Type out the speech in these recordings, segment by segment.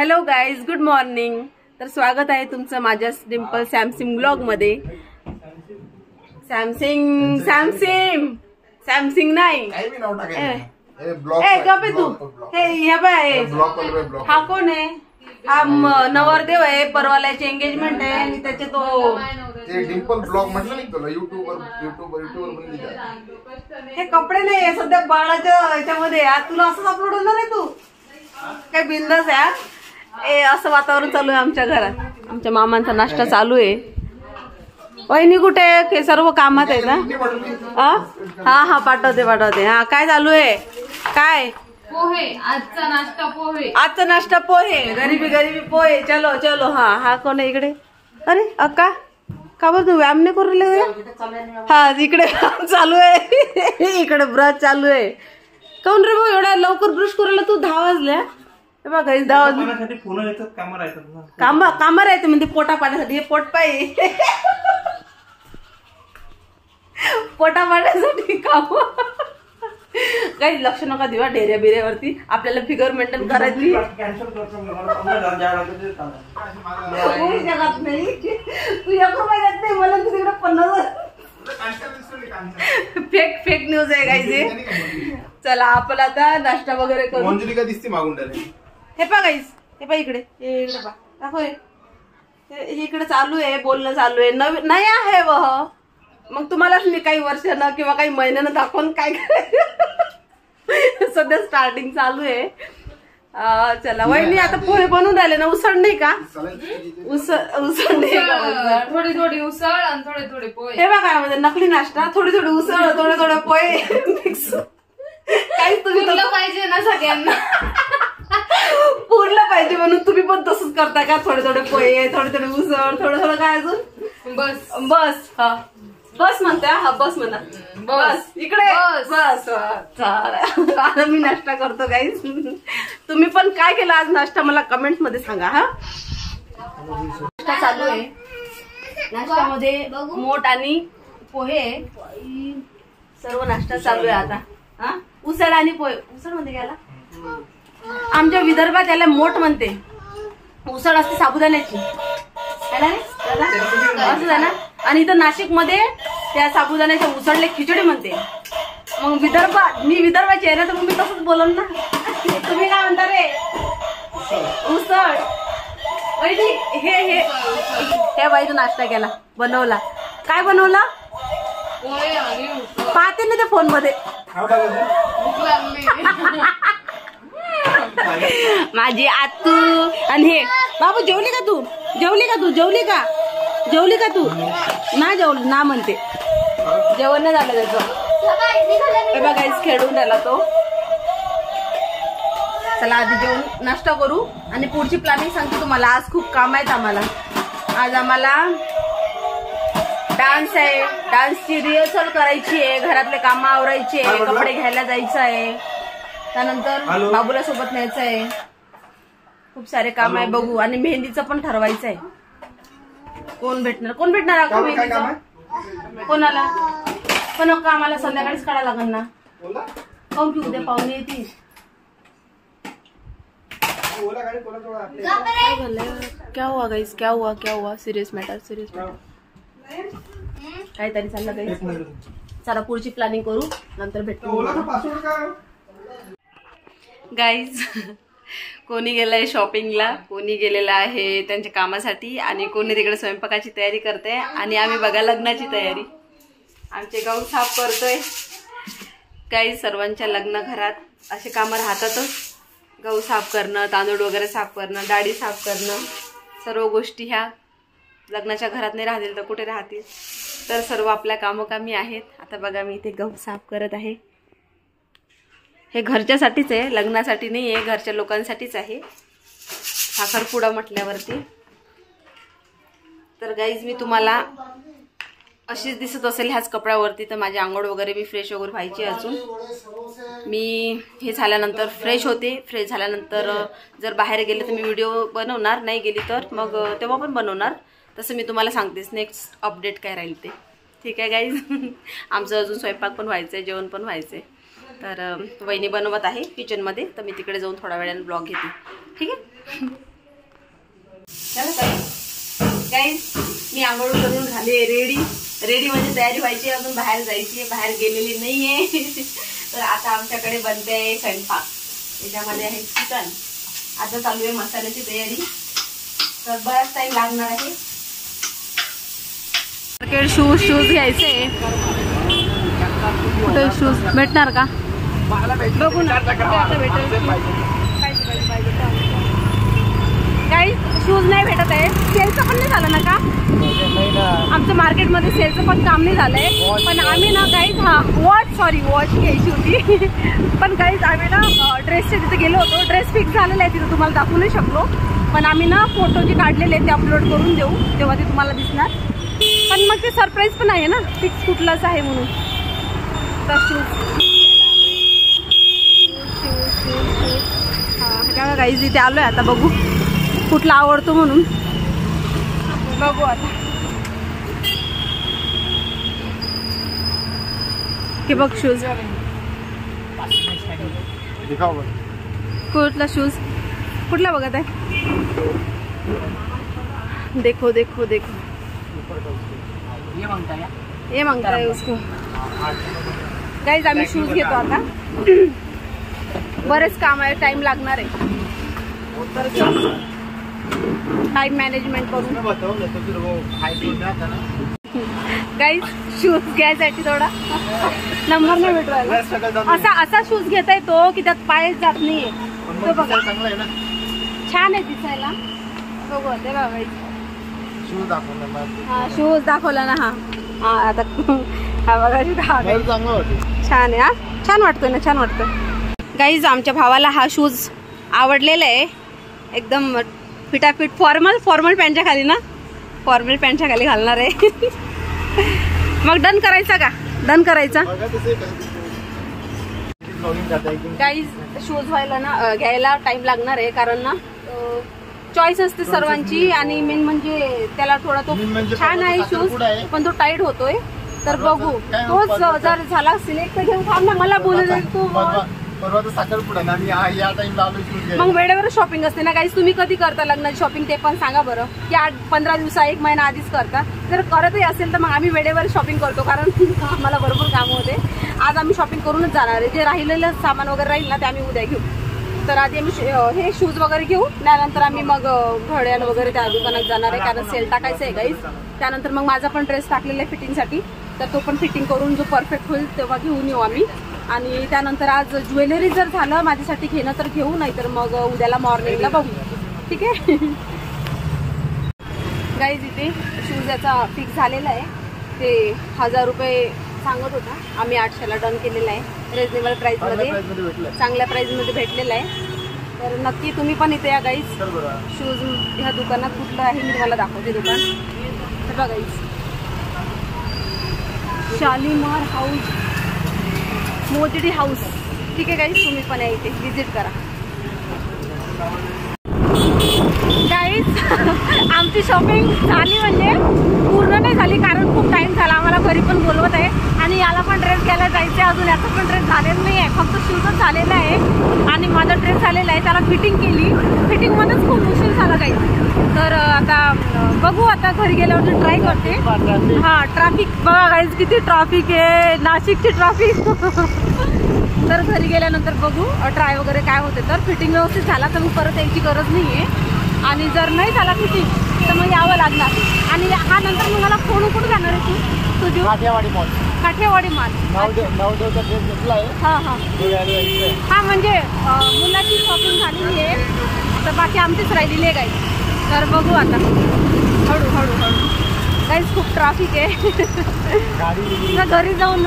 Hello guys, good morning. तर स्वागत आहे तुमचं माझ्या डिंपल सॅमसिंग ब्लॉग मध्ये. सॅमसिंग नाही, तू हे बाय, हा कोण आहे? हा नवरदेव आहे. परवाल्याची एंगेजमेंट आहे आणि त्याचे तो डिंपल ब्लॉग म्हटलं नाही तुला. युट्यूबर हे कपडे नाही सध्या बाळाच्या ह्याच्यामध्ये. तुला असंच अपलोड होणार आहे तू काय? बिंदास आहे. असं वातावरण चालू आहे आमच्या घरात. आमच्या मामांचा नाश्ता चालू आहे. वहिनी कुठे आहे? सर्व कामात आहे ना? हा पाठवते. हा काय चालू आहे? काय पोहे? आजचा नाश्ता पोहे. गरीबी पोहे. चलो. हा कोण आहे इकडे? अरे अक्का, का बरं तू व्यायाम नाही करू लागले? हा इकडे चालू आहे. इकडे ब्रश चालू आहे. काऊन रे भाऊ एवढा लवकर ब्रश करायला? तू 10 वाजल्या बघा. 10 वाजले कामं राहते म्हणजे पोटा पाण्यासाठी. हे पोट पाहिजे. पोटा पाण्यासाठी काम. काही लक्ष नका देवा ढेऱ्या बिऱ्यावरती. आपल्याला फिगर मेंटेन करायची. जगात नाही तू एक रुपया देत नाही मला. तू तिकडे 50 फेक न्यूज आहे गाईज. चला आपण आता नाश्ता वगैरे करू. मंजुरी का दिसते मागून डायरेक्ट. हे पा गाईज, हे पा इकडे पा दाखव. इकडे चालू आहे, बोलणं चालू आहे. नवीन नाही आहे वह. मग तुम्हालाच मी काही वर्षानं किंवा काही महिन्यानं दाखवून काय सध्या स्टार्टिंग चालू आहे. चला वहिनी आता पोहे बनवून राहिले ना? उसळ नाही का? उसळ नाही का? थोडी उसळ आणि थोडे पोहे. हे बघा म्हणजे नकली नाश्ता. थोडी उसळ, थोडे पोहे मिक्स. काहीच तुम्ही पाहिजे ना सगळ्यांना. पुरलं पाहिजे म्हणून तुम्ही पण तसंच करता का? थोडे पोहे, थोडे उसळ, थोडं काय अजून? बस हा बस म्हणते. हा बस म्हणा. बस इकडे बस. आता मी नाश्ता करतो गाईज. तुम्ही पण काय केलं आज नाश्ता मला कमेंट मध्ये सांगा. हा नाश्ता चालू आहे. नाश्त्यामध्ये मोठ आणि पोहे सर्व नाश्ता चालू आहे आता. हा उसळ आणि पोहे. उसळ म्हणते गेला आमच्या विदर्भात याला मोठ म्हणते. उसळ असते साबुदाण्याची असं आहे ना. आणि इथं नाशिक मध्ये त्या साबुदाण्याच्या उसळले खिचडी म्हणते. मग मी विदर्भाची आहे ना, तर मग मी तसंच बोलून ना. तुम्ही काय म्हणता रे? उसळ. हे बाईचा नाश्ता केला, बनवला. काय बनवला पाहते ना ते फोन मध्ये. माझी आतू. आणि हे बाबू जेवली का तू? जेवली का तू? ना जेवली ना म्हणते. जेवण नाही झालं त्याचं. बघा खेळून राहिला तो. चला आधी जेवण नाश्ता करू आणि पुढची प्लॅनिंग सांगते तुम्हाला. आज खूप काम आहेत आम्हाला. आज आम्हाला डान्स आहे. डान्सची रिहर्सल करायची आहे. घरातले काम आवरायचे आहे. कपडे घ्यायला जायचं आहे. त्यानंतर बाबूला सोबत न्यायचं आहे. खूप सारे काम आहे बघू. आणि मेहंदीचं पण ठरवायचं आहे. कोण भेटणार कोणाला पण आम्हाला संध्याकाळीच काढायला लागेल ना. काऊन की उद्या पाहुणे येतील. क्या हुआ गाइस? क्या हुआ? Serious matter. काहीतरी चाललं गाइस. चला पुढची प्लॅनिंग करू, नंतर भेटू गाइस. कोणी गेलंय शॉपिंगला, कोणी गेलेला आहे त्यांच्या कामासाठी, आणि कोणी तिकडे स्वयंपाकाची तयारी करते. आणि आम्ही बघा लग्नाची तयारी. आमचे गाव साफ करतोय. काही सर्वांच्या लग्न घरात असे कामं राहतातच. गहू साफ करणं, तांदूळ वगैरे साफ करणं, डाळी साफ करणं, सर्व गोष्टी ह्या लग्नाच्या घरात नाही राहतील तर कुठे राहतील. तर सर्व आपल्या कामोकामी आहेत. आता बघा मी इथे गहू साफ करत आहे. हे घरच्यासाठीच आहे, लग्नासाठी नाही आहे, घरच्या लोकांसाठीच आहे. साखरपुडा म्हटल्यावरती. तर गाईज मी तुम्हाला अशीच दिसत असेल ह्याच कपड्यावरती. तर माझी आंघोळ वगैरे मी फ्रेश वगैरे व्हायची अजून. मी हे झाल्यानंतर फ्रेश होते. फ्रेश झाल्यानंतर जर बाहेर गेले तर मी व्हिडिओ बनवणार, नाही गेली तर मग तेव्हा पण बनवणार. तसं मी तुम्हाला सांगतेच नेक्स्ट अपडेट काय राहील ते. ठीक आहे गाईज. आमचं अजून स्वयंपाक पण व्हायचं आहे, जेवण पण व्हायचं आहे. तर वहिनी बनवत आहे किचनमध्ये. तर मी तिकडे जाऊन थोड्या वेळाने ब्लॉग घेते. ठीक आहे. गाईज मी आंघोळ करून झाले रेडी म्हणजे तयारी व्हायची, अजून बाहेर जायची, बाहेर गेलेली नाहीये. तर आता आमच्याकडे बनते स्वयंपाक. त्याच्यामध्ये आहे चिकन. आता चालू आहे मसाल्याची तयारी, तर बराच टाइम लागणार आहे. शूज घ्यायचे. कुठे शूज भेटणार का बघू ना. आता भेटेल काही शूज नाही भेटत आहे. सेलचं पण नाही झालं ना का आमचं मार्केटमध्ये सेलचं पण काम नाही झालंय. पण आम्ही ना काहीच वॉच घ्यायची होती. पण काहीच आम्ही ना ड्रेसच्या तिथे गेलो होतो. ड्रेस फिक्स झालेला आहे तिथं, तुम्हाला दाखवू नाही शकलो. पण आम्ही ना फोटो जे काढलेले ते अपलोड करून देऊ, तेव्हा ते तुम्हाला दिसणार. पण मग ते सरप्राईज पण आहे ना, फिक्स कुठलाच आहे म्हणून. तर शूज हा काहीच इथे आलोय. आता बघू कुठला आवडतो म्हणून बघू. आता की बघ शूज कुठला शूज कुठला बघत आहे. देखो देखो देखो ये मांगता है उसको. गाइस आम्ही शूज घेतो आता. बरेच काम आहे, टाइम लागणार आहे. तर टाइम मॅनेजमेंट करून गाइस शूज घ्यायसाठी थोडा नंबर नाही भेटवायला. असा शूज घेता येतो की त्यात पाय जात नाहीये. तो बघा छान आहे दिसायला. बघू ते बघा शूज दाखवला ना. हा आता हा बघा छान आहे. हा छान वाटतोय ना, छान वाटतोय. गाईज आमच्या भावाला हा शूज आवडलेला आहे. एकदम फिटाफिट फॉर्मल पॅन्टच्या खाली ना, फॉर्मल पॅन्टच्या खाली घालणार आहे. मग डन करायचा का? डन करायचा. गाईज शूज व्हायला ना घ्यायला टाइम लागणार आहे, कारण ना चॉईस असते सर्वांची. आणि मेन म्हणजे त्याला थोडा तो छान आहे शूज, पण तो टाईट होतोय. तर बघू तोच जर झाला सिलेक्ट तर घेऊ. थांब ना, मला बोलू दे तू. मग वेळेवर शॉपिंग असते ना गाईज. तुम्ही कधी करता लग्नाची शॉपिंग ते पण सांगा बरं. की 8-15 दिवसा 1 महिना आधीच करता. जर करतही असेल तर मग आम्ही वेळेवर शॉपिंग करतो, कारण आम्हाला भरपूर कामं होते. आज आम्ही शॉपिंग करूनच जाणार आहे. जे राहिलेलं सामान वगैरे राहील ना ते आम्ही उद्या घेऊ. तर आधी आम्ही हे शूज वगैरे घेऊ, त्यानंतर आम्ही मग घड्याळ वगैरे त्या दुकानात जाणार आहे, कारण सेल टाकायचं आहे गाईज. त्यानंतर मग माझा पण ड्रेस टाकलेला आहे फिटिंगसाठी, तर तो पण फिटिंग करून जो परफेक्ट होईल तेव्हा घेऊन येऊ आम्ही. आणि त्यानंतर आज ज्वेलरी जर झालं माझ्यासाठी घेणं तर घेऊ, नाही तर मग उद्याला मॉर्निंगला बघू. ठीक आहे गाईज. इथे शूज याचा फिक्स झालेला आहे. ते 1000 रुपये सांगत होता, आम्ही 800ला डन केलेला आहे. रिजनेबल प्राइसमध्ये, चांगल्या प्राइसमध्ये भेटलेला आहे. तर नक्की तुम्ही पण इथे या गाईज. शूज ह्या दुकानात कुठलं आहे मी तुम्हाला दाखवते दुकान. तर बघा गाईज, शालीमार हाऊस, मोजडी हाऊस. ठीक आहे गाईज, तुम्ही पण या इथे विजिट करा. गाईज आमची शॉपिंग झाली म्हणजे पूर्ण नाही झाली, कारण खूप टाइम झाला. आम्हाला घरी पण बोलवत आहे आणि याला पण ड्रेस घ्यायला जायचं आहे. अजून याचा पण ड्रेस झालेला नाही आहे, फक्त शूजच झालेला आहे. आणि माझा ड्रेस झालेला आहे, त्याला फिटिंग केली. फिटिंगमध्येच खूप उशीर झाला काही. तर आता बघू, आता घरी गेल्यावर ट्राय करते. हां ट्रॅफिक बघा गाईज, किती ट्रॅफिक आहे, नाशिकची ट्रॅफिक. तर घरी गेल्यानंतर बघू ट्राय वगैरे काय होते. तर फिटिंग व्यवस्थित झाला तर मग परत यायची गरज नाही आहे. आणि जर नाही झाला फिटिंग तर मग यावं लागणार. आणि हा नंतर मग मला फोन कुठं जाणार आहे तुझी? काठेवाडी माल. हां हां हां, म्हणजे मुलाची शॉपिंग झालेली आहे, तर बाकी आमचीच राहिलेली आहे गाईज. तर बघू आता हळूहळू. गाईज खूप ट्रॅफिक आहे. घरी जाऊन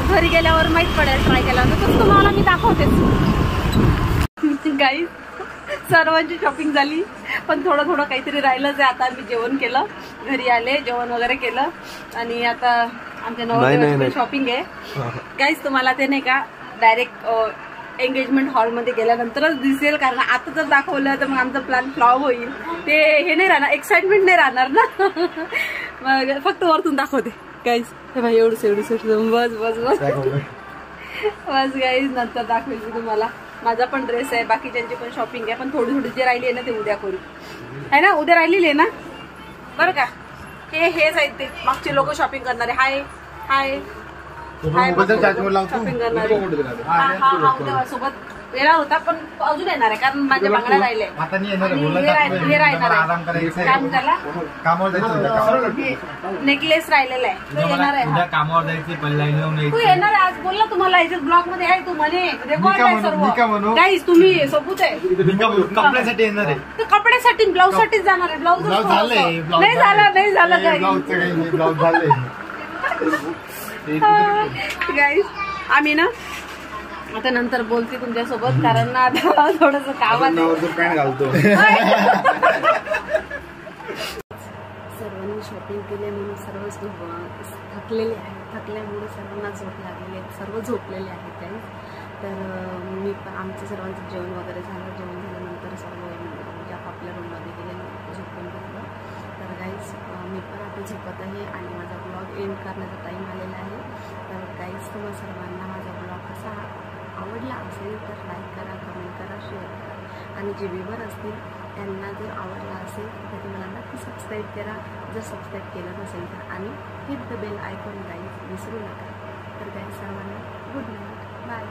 घरी गेल्यावर माहीत पडेल ट्राय केल्यावर, तसं तुम्हाला मी दाखवतेच. गाईज सर्वांची शॉपिंग झाली, पण थोडं काहीतरी राहिलंच आहे. आता आम्ही जेवण केलं, घरी आले, जेवण वगैरे केलं आणि आता आमच्या नवरदेवाची शॉपिंग आहे. गाईज तुम्हाला ते नाही का डायरेक्ट एंगेजमेंट हॉलमध्ये गेल्यानंतरच दिसेल, कारण आता जर दाखवलं तर मग आमचा प्लॅन फ्लॉप होईल. ते हे नाही राहणार, एक्साइटमेंट नाही राहणार ना. मग फक्त वरतून दाखवते गाईज. हे भाई एवढंच बस गाईज, नंतर दाखवेल मी तुम्हाला. माझा पण ड्रेस आहे, बाकीच्यांची पण शॉपिंग आहे, पण थोडी थोडी जे राहिली आहे ना ते उद्या करू, है ना? उद्या राहिलेली आहे ना, बरं का? हेच आहेत ते मागचे लोक शॉपिंग करणारे. हाय हाय शॉपिंग करणारे. हा उद्या सोबत येणार होता, पण अजून येणार आहे कारण माझ्या बांगड्या राहिल्या. हे राहणार आहे काय म्हणताला, नेकलेस राहिलेला आहे, तो येणार आहे. कामावर जायचे, तू येणार आहे आज, बोलला तुम्हाला याच्यात ब्लॉग मध्ये आहे, तू म्हणे रेकॉर्ड आहे सर्व. गाईस तुम्ही सबूत आहे. कपड्यासाठी येणार आहे. तर कपड्यासाठी ब्लाऊज साठीच जाणार आहे. ब्लाऊज नाही झालं गाईस. आम्ही ना आता नंतर बोलते तुमच्यासोबत, कारण ना आता थोडस काम घालतो. सर्वांनी शॉपिंग केले म्हणून सर्व थकलेले आहेत. थकल्यामुळे सर्वांना झोप लागलेली आहे, सर्व झोपलेले आहेत काही. तर मी पण आमचं सर्वांचं जेवण वगैरे झालं. जेवण झाल्यानंतर सर्व म्हणजे आपापल्या रूममध्ये गेले, झोपून घेतलं. तर गाईज मी पण आता झोपत आहे आणि माझा ब्लॉग एंड करण्याचा टाईम आलेला आहे. तर गाईज तुम्हाला सर्वांना माझा ब्लॉग कसा आवडला असेल तर लाईक करा, कमेंट करा, शेअर करा. आणि जे व्ह्यूवर असतील त्यांना जर आवडला असेल तर तुम्हाला नक्की सबस्क्राईब करा, जर सबस्क्राईब केलं नसेल तर. आणि hit the bell icon guys विसरू नका. तर गाईज सर्वांना गुड नाईट, बाय.